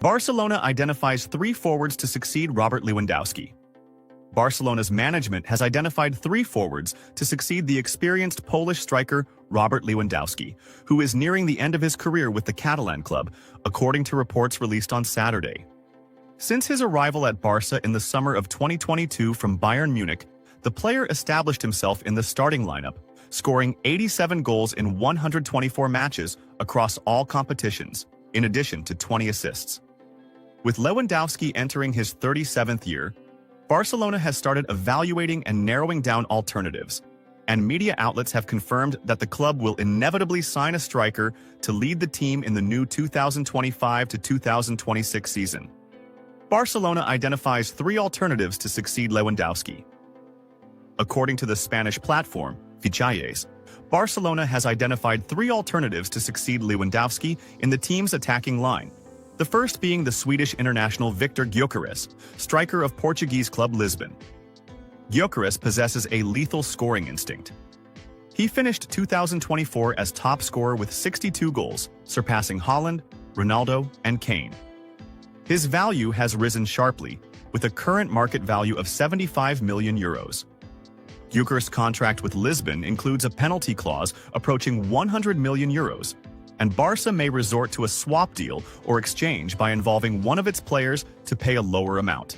Barcelona identifies three forwards to succeed Robert Lewandowski. Barcelona's management has identified three forwards to succeed the experienced Polish striker Robert Lewandowski, who is nearing the end of his career with the Catalan club, according to reports released on Saturday. Since his arrival at Barca in the summer of 2022 from Bayern Munich, the player established himself in the starting lineup, scoring 87 goals in 124 matches across all competitions, in addition to 20 assists. With Lewandowski entering his 37th year, Barcelona has started evaluating and narrowing down alternatives, and media outlets have confirmed that the club will inevitably sign a striker to lead the team in the new 2025 to 2026 season. Barcelona identifies three alternatives to succeed Lewandowski. According to the Spanish platform, Fichajes, Barcelona has identified three alternatives to succeed Lewandowski in the team's attacking line. The first being the Swedish international Viktor Gyökeres, striker of Portuguese club Lisbon. Gyökeres possesses a lethal scoring instinct. He finished 2024 as top scorer with 62 goals, surpassing Haaland, Ronaldo, and Kane. His value has risen sharply, with a current market value of €75 million. Gyökeres' contract with Lisbon includes a penalty clause approaching €100 million, and Barca may resort to a swap deal or exchange by involving one of its players to pay a lower amount.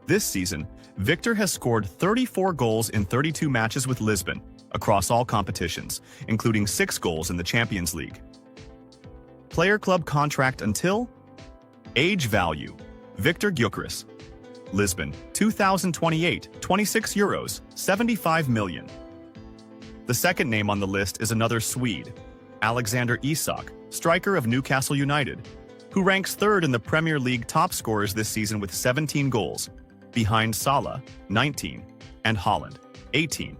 This season, Victor has scored 34 goals in 32 matches with Lisbon, across all competitions, including 6 goals in the Champions League. Player club contract until age value. Viktor Gyökeres. Lisbon, 2028, €26, 75 million. The second name on the list is another Swede, Alexander Isak, striker of Newcastle United, who ranks third in the Premier League top scorers this season with 17 goals, behind Salah, 19, and Haaland, 18.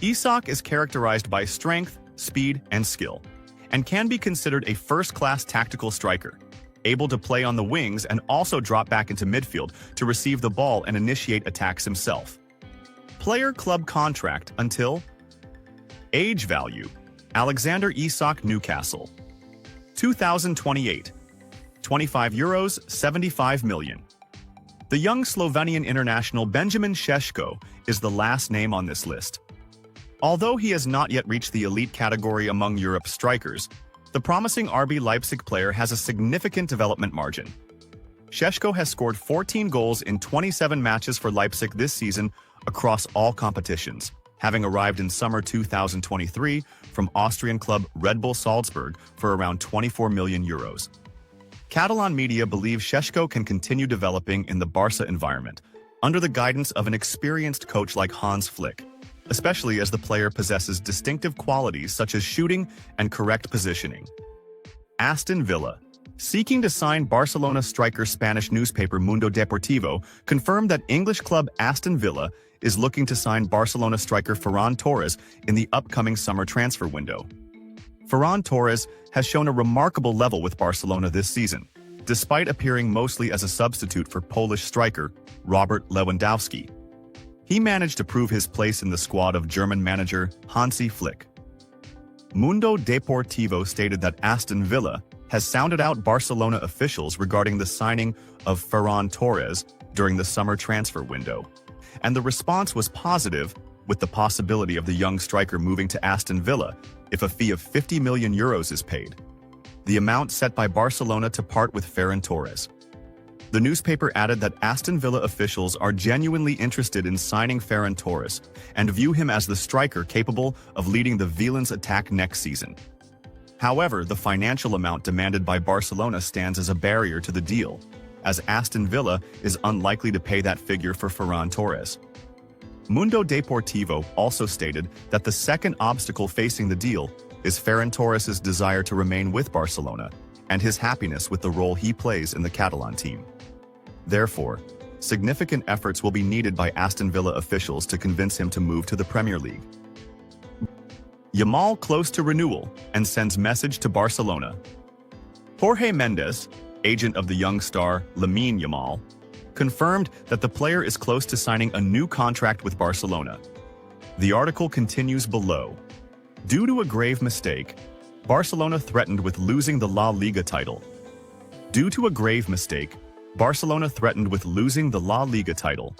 Isak is characterized by strength, speed, and skill, and can be considered a first-class tactical striker, able to play on the wings and also drop back into midfield to receive the ball and initiate attacks himself. Player club contract until age value. Alexander Isak, Newcastle, 2028, €25, 75 million. The young Slovenian international Benjamin Šeško is the last name on this list. Although he has not yet reached the elite category among Europe's strikers, the promising RB Leipzig player has a significant development margin. Šeško has scored 14 goals in 27 matches for Leipzig this season across all competitions, having arrived in summer 2023 from Austrian club Red Bull Salzburg for around €24 million. Catalan media believe Šeško can continue developing in the Barca environment, under the guidance of an experienced coach like Hans Flick, especially as the player possesses distinctive qualities such as shooting and correct positioning. Aston Villa. Seeking to sign Barcelona striker, Spanish newspaper Mundo Deportivo confirmed that English club Aston Villa is looking to sign Barcelona striker Ferran Torres in the upcoming summer transfer window. Ferran Torres has shown a remarkable level with Barcelona this season, despite appearing mostly as a substitute for Polish striker Robert Lewandowski. He managed to prove his place in the squad of German manager Hansi Flick. Mundo Deportivo stated that Aston Villa has sounded out Barcelona officials regarding the signing of Ferran Torres during the summer transfer window, and the response was positive, with the possibility of the young striker moving to Aston Villa if a fee of €50 million is paid, the amount set by Barcelona to part with Ferran Torres. The newspaper added that Aston Villa officials are genuinely interested in signing Ferran Torres and view him as the striker capable of leading the Villains' attack next season. However, the financial amount demanded by Barcelona stands as a barrier to the deal, as Aston Villa is unlikely to pay that figure for Ferran Torres. Mundo Deportivo also stated that the second obstacle facing the deal is Ferran Torres' desire to remain with Barcelona and his happiness with the role he plays in the Catalan team. Therefore, significant efforts will be needed by Aston Villa officials to convince him to move to the Premier League. Yamal close to renewal and sends message to Barcelona. Jorge Mendes, agent of the young star Lamine Yamal, confirmed that the player is close to signing a new contract with Barcelona. The article continues below. Due to a grave mistake, Barcelona threatened with losing the La Liga title. Due to a grave mistake, Barcelona threatened with losing the La Liga title.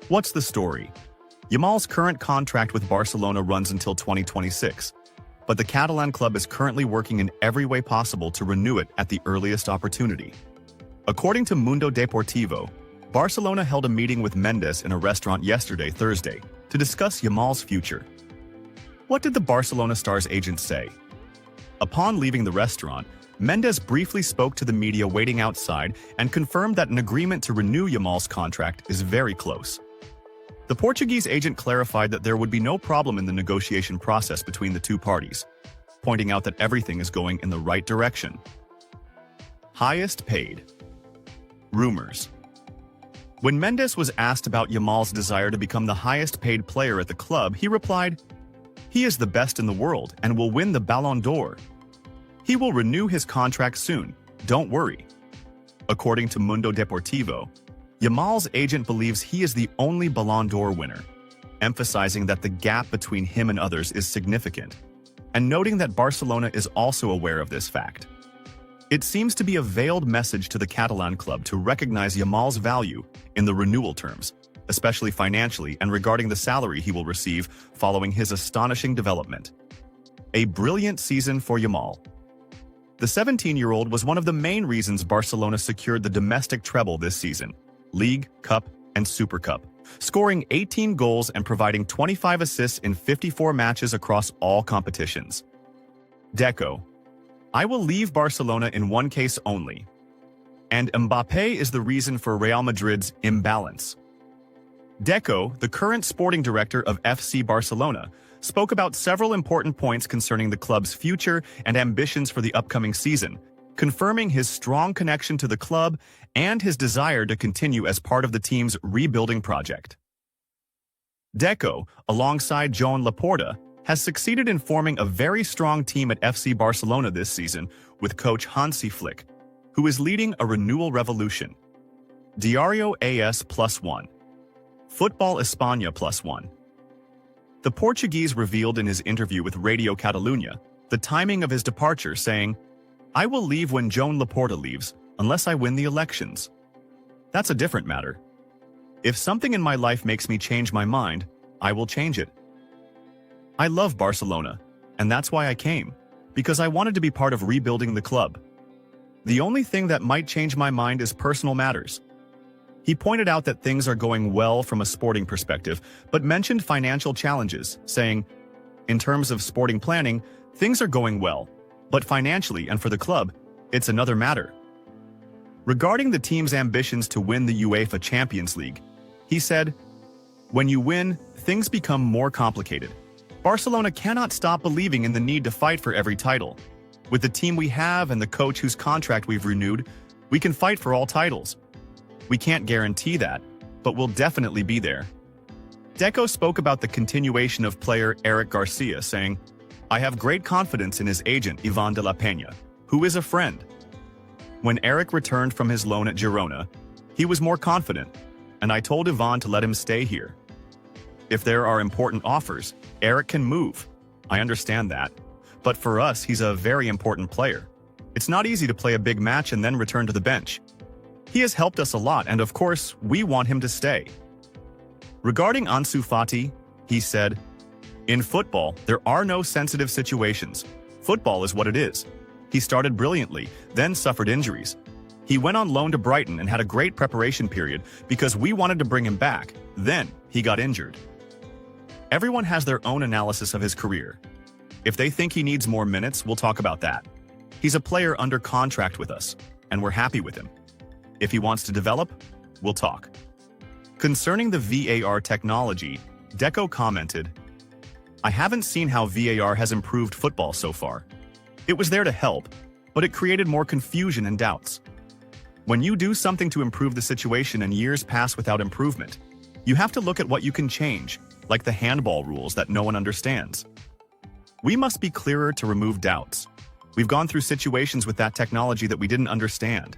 What's the story? Yamal's current contract with Barcelona runs until 2026, but the Catalan club is currently working in every way possible to renew it at the earliest opportunity. According to Mundo Deportivo, Barcelona held a meeting with Mendes in a restaurant yesterday, Thursday, to discuss Yamal's future. What did the Barcelona star's agent say? Upon leaving the restaurant, Mendes briefly spoke to the media waiting outside and confirmed that an agreement to renew Yamal's contract is very close. The Portuguese agent clarified that there would be no problem in the negotiation process between the two parties, pointing out that everything is going in the right direction. Highest paid. Rumors. When Mendes was asked about Yamal's desire to become the highest paid player at the club, he replied, "He is the best in the world and will win the Ballon d'Or. He will renew his contract soon, don't worry." According to Mundo Deportivo, Yamal's agent believes he is the only Ballon d'Or winner, emphasizing that the gap between him and others is significant, and noting that Barcelona is also aware of this fact. It seems to be a veiled message to the Catalan club to recognize Yamal's value in the renewal terms, especially financially and regarding the salary he will receive following his astonishing development. A brilliant season for Yamal. The 17-year-old was one of the main reasons Barcelona secured the domestic treble this season, League, Cup, and Super Cup, scoring 18 goals and providing 25 assists in 54 matches across all competitions. Deco. I will leave Barcelona in one case only. And Mbappé is the reason for Real Madrid's imbalance. Deco, the current sporting director of FC Barcelona, spoke about several important points concerning the club's future and ambitions for the upcoming season, confirming his strong connection to the club and his desire to continue as part of the team's rebuilding project. Deco, alongside Joan Laporta, has succeeded in forming a very strong team at FC Barcelona this season with coach Hansi Flick, who is leading a renewal revolution. Diario AS +1. Football España +1. The Portuguese revealed in his interview with Radio Catalunya the timing of his departure, saying, "I will leave when Joan Laporta leaves, unless I win the elections. That's a different matter. If something in my life makes me change my mind, I will change it. I love Barcelona, and that's why I came, because I wanted to be part of rebuilding the club. The only thing that might change my mind is personal matters." He pointed out that things are going well from a sporting perspective, but mentioned financial challenges, saying, "In terms of sporting planning, things are going well, but financially and for the club, it's another matter." Regarding the team's ambitions to win the UEFA Champions League, he said, "When you win, things become more complicated. Barcelona cannot stop believing in the need to fight for every title. With the team we have and the coach whose contract we've renewed, we can fight for all titles. We can't guarantee that, but we'll definitely be there." Deco spoke about the continuation of player Eric Garcia, saying, "I have great confidence in his agent Ivan de la Peña, who is a friend. When Eric returned from his loan at Girona, he was more confident, and I told Ivan to let him stay here. If there are important offers, Eric can move. I understand that. But for us, he's a very important player. It's not easy to play a big match and then return to the bench. He has helped us a lot, and of course, we want him to stay." Regarding Ansu Fati, he said, "In football, there are no sensitive situations. Football is what it is. He started brilliantly, then suffered injuries. He went on loan to Brighton and had a great preparation period because we wanted to bring him back. Then he got injured. Everyone has their own analysis of his career. If they think he needs more minutes, we'll talk about that. He's a player under contract with us, and we're happy with him. If he wants to develop, we'll talk." Concerning the VAR technology, Deco commented, "I haven't seen how VAR has improved football so far. It was there to help, but it created more confusion and doubts. When you do something to improve the situation and years pass without improvement, you have to look at what you can change, like the handball rules that no one understands. We must be clearer to remove doubts. We've gone through situations with that technology that we didn't understand."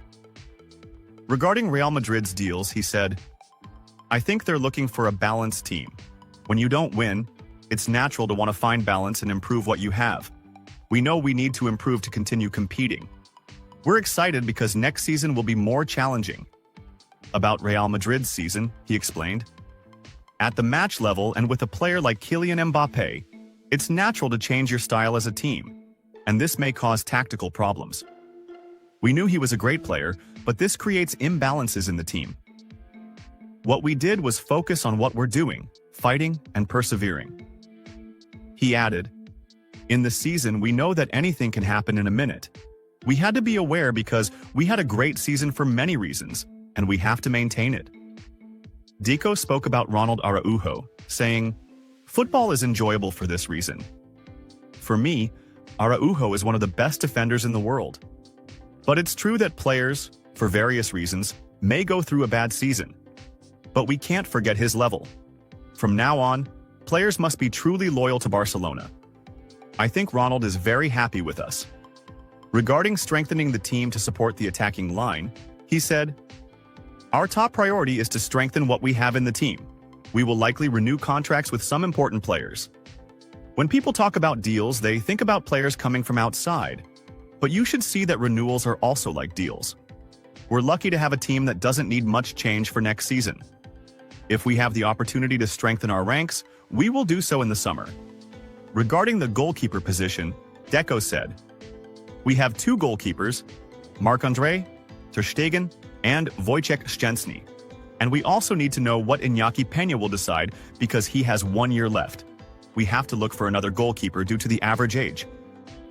Regarding Real Madrid's deals, he said, "I think they're looking for a balanced team. When you don't win, it's natural to want to find balance and improve what you have. We know we need to improve to continue competing. We're excited because next season will be more challenging. About Real Madrid's season, he explained. At the match level and with a player like Kylian Mbappé, it's natural to change your style as a team, and this may cause tactical problems. We knew he was a great player, but this creates imbalances in the team. What we did was focus on what we're doing, fighting and persevering. He added, in the season, we know that anything can happen in a minute. We had to be aware because we had a great season for many reasons, and we have to maintain it. Deco spoke about Ronald Araujo, saying, football is enjoyable for this reason. For me, Araujo is one of the best defenders in the world. But it's true that players, for various reasons, may go through a bad season. But we can't forget his level. From now on, players must be truly loyal to Barcelona. I think Ronald is very happy with us. Regarding strengthening the team to support the attacking line, he said, our top priority is to strengthen what we have in the team. We will likely renew contracts with some important players. When people talk about deals, they think about players coming from outside. But you should see that renewals are also like deals. We're lucky to have a team that doesn't need much change for next season. If we have the opportunity to strengthen our ranks, we will do so in the summer. Regarding the goalkeeper position, Deco said, we have two goalkeepers, Marc-André ter Stegen and Wojciech Szczęsny. And we also need to know what Iñaki Peña will decide because he has 1 year left. We have to look for another goalkeeper due to the average age.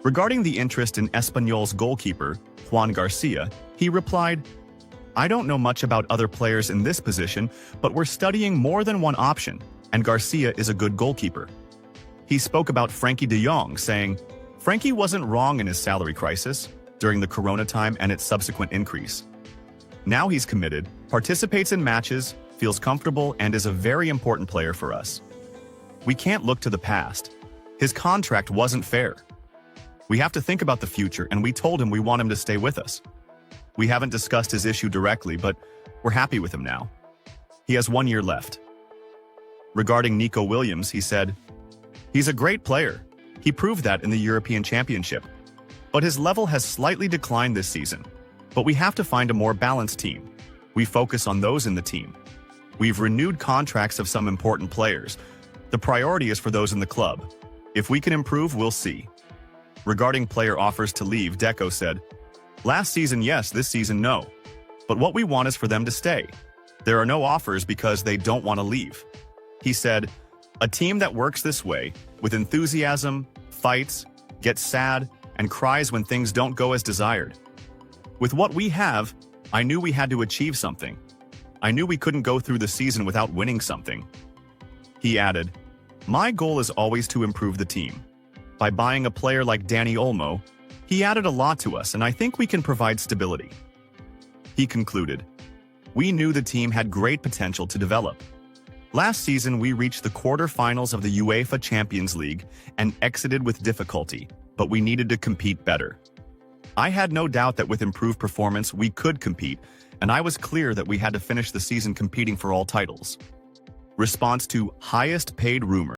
Regarding the interest in Espanyol's goalkeeper, Juan Garcia, he replied, I don't know much about other players in this position, but we're studying more than one option, and Garcia is a good goalkeeper. He spoke about Frankie de Jong, saying, Frankie wasn't wrong in his salary crisis during the Corona time and its subsequent increase. Now he's committed, participates in matches, feels comfortable, and is a very important player for us. We can't look to the past. His contract wasn't fair. We have to think about the future, and we told him we want him to stay with us. We haven't discussed his issue directly, but we're happy with him now. He has 1 year left. Regarding Nico Williams, he said, he's a great player. He proved that in the European Championship. But his level has slightly declined this season. But we have to find a more balanced team. We focus on those in the team. We've renewed contracts of some important players. The priority is for those in the club. If we can improve, we'll see. Regarding player offers to leave, Deco said, last season yes, this season no. But what we want is for them to stay. There are no offers because they don't want to leave. He said, a team that works this way, with enthusiasm, fights, gets sad, and cries when things don't go as desired. With what we have, I knew we had to achieve something. I knew we couldn't go through the season without winning something. He added, my goal is always to improve the team. By buying a player like Dani Olmo, he added a lot to us, and I think we can provide stability. He concluded, we knew the team had great potential to develop. Last season, we reached the quarterfinals of the UEFA Champions League and exited with difficulty, but we needed to compete better. I had no doubt that with improved performance, we could compete, and I was clear that we had to finish the season competing for all titles. Response to highest paid rumor.